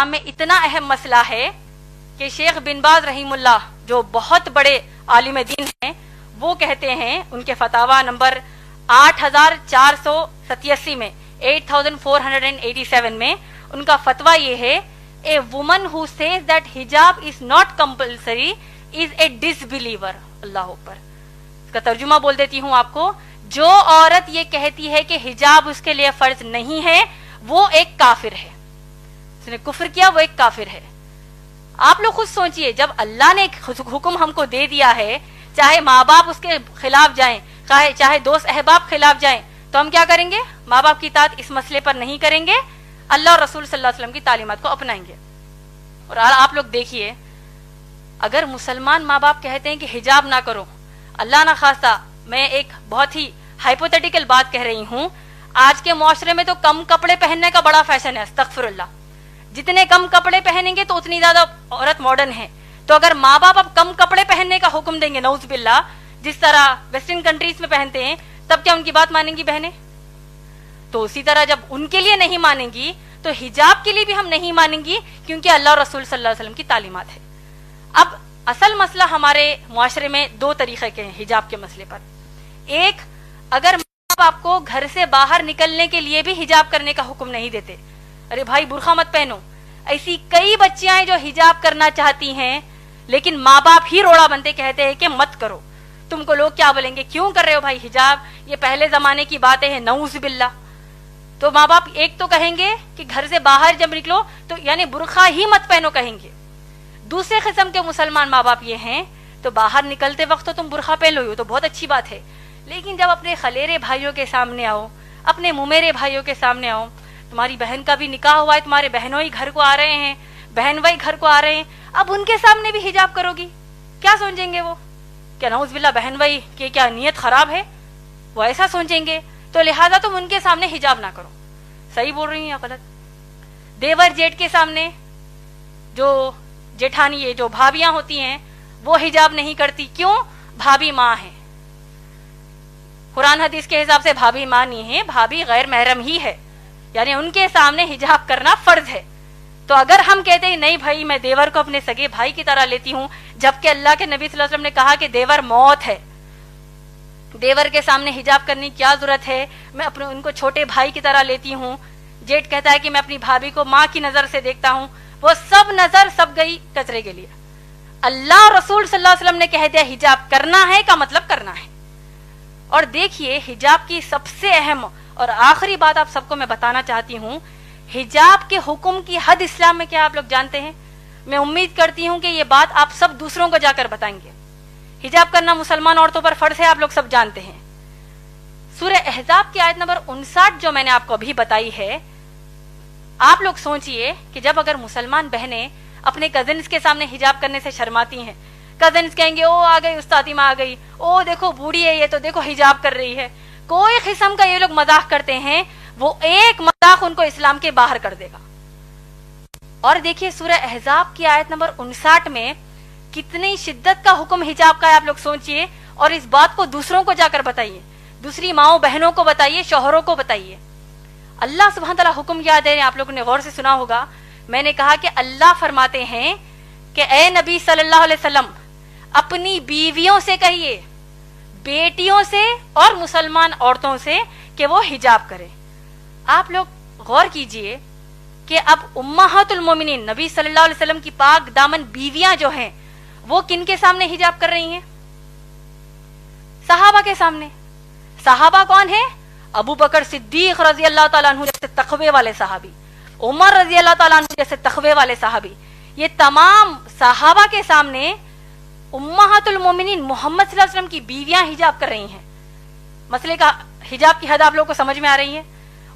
میں اتنا اہم مسئلہ ہے کہ شیخ بن باز رحیم اللہ جو بہت بڑے عالم دین ہیں وہ کہتے ہیں ان کے فتاوا نمبر 8487 میں 8487 میں ان کا فتویٰ یہ ہے a woman who says that حجاب is not compulsory is a disbeliever. اللہ اکبر. اس کا ترجمہ بول دیتی ہوں آپ کو. جو عورت یہ کہتی ہے کہ حجاب اس کے لیے فرض نہیں ہے وہ ایک کافر ہے. اس نے کفر کیا, وہ ایک کافر ہے. آپ لوگ خود سوچئے, جب اللہ نے حکم ہم کو دے دیا ہے, چاہے ماں باپ اس کے خلاف جائیں, چاہے دوست احباب خلاف جائیں, تو ہم کیا کریں گے؟ ماں باپ کی اطاعت اس مسئلے پر نہیں کریں گے, اللہ اور رسول صلی اللہ علیہ وسلم کی تعلیمات کو اپنائیں گے. اور آپ لوگ دیکھیے, اگر مسلمان ماں باپ کہتے ہیں کہ حجاب نہ کرو, اللہ نہ خواستہ, میں ایک بہت ہی ہائپوتھیٹیکل بات کہہ رہی ہوں, آج کے معاشرے میں تو کم کپڑے پہننے کا بڑا فیشن ہے. استغفر اللہ. جتنے کم کپڑے پہنیں گے تو اتنی زیادہ عورت ماڈرن ہے. تو اگر ماں باپ اب کم کپڑے پہننے کا حکم دیں گے, نعوذ باللہ, جس طرح ویسٹرن کنٹریز میں پہنتے ہیں, تب کیا ان کی بات مانیں گی بہنیں؟ تو اسی طرح جب ان کے لیے نہیں مانیں گی تو حجاب کے لیے بھی ہم نہیں مانیں گی, کیونکہ اللہ اور رسول صلی اللہ علیہ وسلم کی تعلیمات ہے. اب اصل مسئلہ ہمارے معاشرے میں دو طریقے کے ہیں حجاب کے مسئلے پر. ایک, اگر ماں باپ آپ کو گھر سے باہر نکلنے کے لیے بھی حجاب کرنے کا حکم نہیں دیتے, ارے بھائی برقع مت پہنو. ایسی کئی بچیاں ہیں جو حجاب کرنا چاہتی ہیں لیکن ماں باپ ہی روڑا بنتے کہتے ہیں کہ مت کرو, تم کو لوگ کیا بولیں گے, کیوں کر رہے ہو بھائی حجاب, یہ پہلے زمانے کی باتیں ہیں, نعوذ باللہ. تو ماں باپ ایک تو کہیں گے کہ گھر سے باہر جب نکلو تو یعنی برقع ہی مت پہنو کہیں گے. دوسرے قسم کے مسلمان ماں باپ یہ ہیں تو باہر نکلتے وقت تو تم برقع پہن لو, تو بہت اچھی بات ہے, لیکن جب اپنے خلیرے بھائیوں کے سامنے آؤ, اپنے ممیرے بھائیوں کے سامنے آؤ, تمہاری بہن کا بھی نکاح ہوا ہے, تمہارے بہنوں ہی گھر کو آ رہے ہیں, بہن بھائی گھر کو آ رہے ہیں, اب ان کے سامنے بھی حجاب کرو گی, کیا سوچیں گے وہ, کیا نعوذ باللہ بہن بھائی کی کیا نیت خراب ہے, وہ ایسا سوچیں گے. تو لہٰذا تم ان کے سامنے حجاب نہ کرو. صحیح بول رہی ہیں یا غلط؟ دیور جیٹ کے سامنے جو جیٹھانی ہے, جو بھابیاں ہوتی ہیں, وہ حجاب نہیں کرتی, کیوں؟ بھابی ماں ہے. قرآن حدیث کے حساب سے بھابی ماں نہیں ہے, بھابی غیر محرم ہی ہے, یعنی ان کے سامنے حجاب کرنا فرض ہے. تو اگر ہم کہتے ہیں نہیں بھائی میں دیور کو اپنے سگے بھائی کی طرح لیتی ہوں, جبکہ اللہ کے نبی صلی اللہ علیہ وسلم نے کہا کہ دیور موت ہے, دیور کے سامنے حجاب کرنے کی کیا ضرورت ہے, میں اپنے ان کو چھوٹے بھائی کی طرح لیتی ہوں. جیٹ کہتا ہے کہ میں اپنی بھابھی کو ماں کی نظر سے دیکھتا ہوں, وہ سب نظر سب گئی کچرے کے لیے. اللہ اور رسول صلی اللہ علیہ وسلم نے کہہ دیا حجاب کرنا ہے کا مطلب کرنا ہے. اور دیکھیے حجاب کی سب سے اہم اور آخری بات آپ سب کو میں بتانا چاہتی ہوں, حجاب کے حکم کی حد اسلام میں کیا آپ لوگ جانتے ہیں؟ میں امید کرتی ہوں کہ یہ بات آپ سب دوسروں کو جا کر بتائیں گے. حجاب کرنا مسلمان عورتوں پر فرض ہے, آپ لوگ سب جانتے ہیں. سورہ احزاب کی آیت نمبر 59 جو میں نے آپ کو ابھی بتائی ہے, آپ لوگ سوچئے کہ جب اگر مسلمان بہنیں اپنے کزنس کے سامنے حجاب کرنے سے شرماتی ہیں, کزنس کہیں گے او آ گئی استادیمہ آ گئی, او دیکھو بوڑھی ہے یہ تو دیکھو حجاب کر رہی ہے, کوئی قسم کا یہ لوگ مذاق کرتے ہیں, وہ ایک مذاق ان کو اسلام کے باہر کر دے گا. اور دیکھیے سورہ احزاب کی آیت نمبر 59 میں کتنی شدت کا حکم حجاب کا ہے, آپ لوگ سوچئے, اور اس بات کو دوسروں کو جا کر بتائیے, دوسری ماؤں بہنوں کو بتائیے, شوہروں کو بتائیے. اللہ سبحانہ تعالیٰ حکم یاد ہے, آپ لوگوں نے غور سے سنا ہوگا, میں نے کہا کہ اللہ فرماتے ہیں کہ اے نبی صلی اللہ علیہ وسلم اپنی بیویوں سے کہیے, بیٹیوں سے اور مسلمان عورتوں سے کہ وہ حجاب کریں. آپ لوگ غور کیجئے کہ اب امہات المومنین نبی صلی اللہ علیہ وسلم کی پاک دامن بیویاں جو ہیں وہ کن کے سامنے حجاب کر رہی ہیں؟ صحابہ کے سامنے. صحابہ کون ہیں؟ ابو بکر صدیق رضی اللہ تعالیٰ عنہ جیسے تقوی والے صحابی, عمر رضی اللہ تعالیٰ عنہ جیسے تقوی والے صحابی, یہ تمام صحابہ کے سامنے امہات المومنین محمد صلی اللہ علیہ وسلم کی بیویاں حجاب کر رہی ہیں. مسئلے کا حجاب کی حد آپ لوگوں کو سمجھ میں آ رہی ہے؟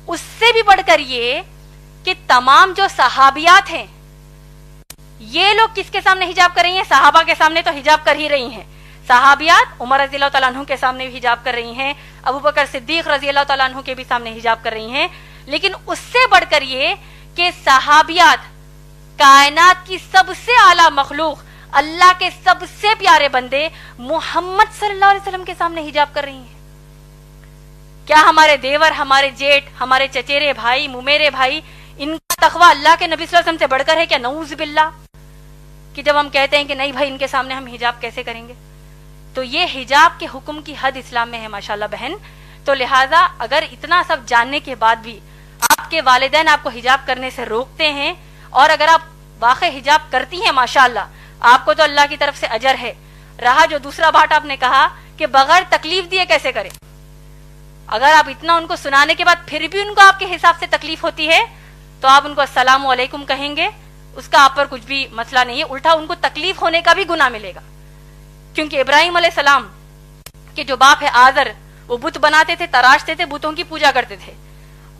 اس سے بھی بڑھ کر یہ کہ تمام جو صحابیات ہیں یہ لوگ کس کے سامنے حجاب کر رہی ہیں؟ صحابہ کے سامنے تو حجاب کر ہی رہی ہیں. صحابیات عمر رضی اللہ تعالیٰ عنہ کے سامنے بھی حجاب کر رہی ہیں, ابو بکر صدیق رضی اللہ تعالیٰ عنہ کے بھی سامنے حجاب کر رہی ہیں. لیکن اس سے بڑھ کر یہ کہ صحابیات کائنات کی سب سے اعلیٰ مخلوق, اللہ کے سب سے پیارے بندے محمد صلی اللہ علیہ وسلم کے سامنے حجاب کر رہی ہیں. کیا ہمارے دیور, ہمارے جیٹ, ہمارے چچیرے بھائی, ممیرے بھائی, ان کا تقویٰ اللہ کے نبی صلی اللہ علیہ وسلم سے بڑھ کر ہے کیا؟ نعوذ باللہ، کہ جب ہم کہتے ہیں کہ نہیں بھائی ان کے سامنے ہم حجاب کیسے کریں گے. تو یہ حجاب کے حکم کی حد اسلام میں ہے ماشاءاللہ بہن. تو لہٰذا اگر اتنا سب جاننے کے بعد بھی آپ کے والدین آپ کو حجاب کرنے سے روکتے ہیں، اور اگر آپ واقع حجاب کرتی ہیں ماشاءاللہ آپ کو تو اللہ کی طرف سے اجر ہے. رہا جو دوسرا بات آپ نے کہا کہ بغیر تکلیف دیے کیسے کریں، اگر آپ اتنا ان کو سنانے کے بعد پھر بھی ان کو آپ کے حساب سے تکلیف ہوتی ہے تو آپ ان کو السلام علیکم کہیں گے، اس کا آپ پر کچھ بھی مسئلہ نہیں ہے، الٹا ان کو تکلیف ہونے کا بھی گناہ ملے گا. کیونکہ ابراہیم علیہ السلام کے جو باپ ہے آزر، وہ بت بناتے تھے، تراشتے تھے، بتوں کی پوجا کرتے تھے.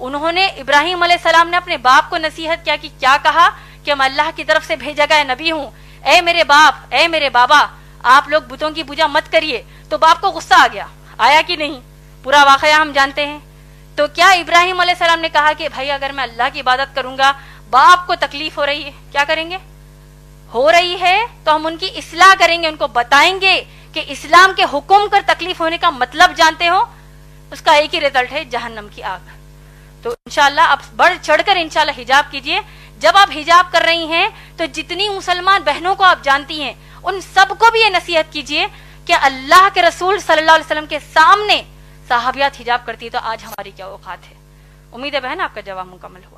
انہوں نے ابراہیم علیہ السلام نے اپنے باپ کو نصیحت کیا کہ کیا کہا کہ میں اللہ کی طرف سے بھیجا گیا نبی ہوں، اے میرے باپ، اے میرے بابا، آپ لوگ بتوں کی پوجا مت کریے. تو باپ کو غصہ آ گیا، آیا کہ نہیں؟ پورا واقعہ ہم جانتے ہیں. تو کیا ابراہیم علیہ السلام نے کہا کہ بھائی اگر میں اللہ کی عبادت کروں گا باپ کو تکلیف ہو رہی ہے، کیا کریں گے؟ ہو رہی ہے تو ہم ان کی اصلاح کریں گے، ان کو بتائیں گے کہ اسلام کے حکم کر تکلیف ہونے کا مطلب جانتے ہو، اس کا ایک ہی رزلٹ ہے جہنم کی آگ. تو انشاءاللہ آپ بڑھ چڑھ کر انشاءاللہ حجاب کیجئے. جب آپ حجاب کر رہی ہیں تو جتنی مسلمان بہنوں کو آپ جانتی ہیں ان سب کو بھی یہ نصیحت کیجئے کہ اللہ کے رسول صلی اللہ علیہ وسلم کے سامنے صحابیات حجاب کرتی ہے تو آج ہماری کیا اوقات ہے. امید ہے بہن آپ کا جواب مکمل ہو.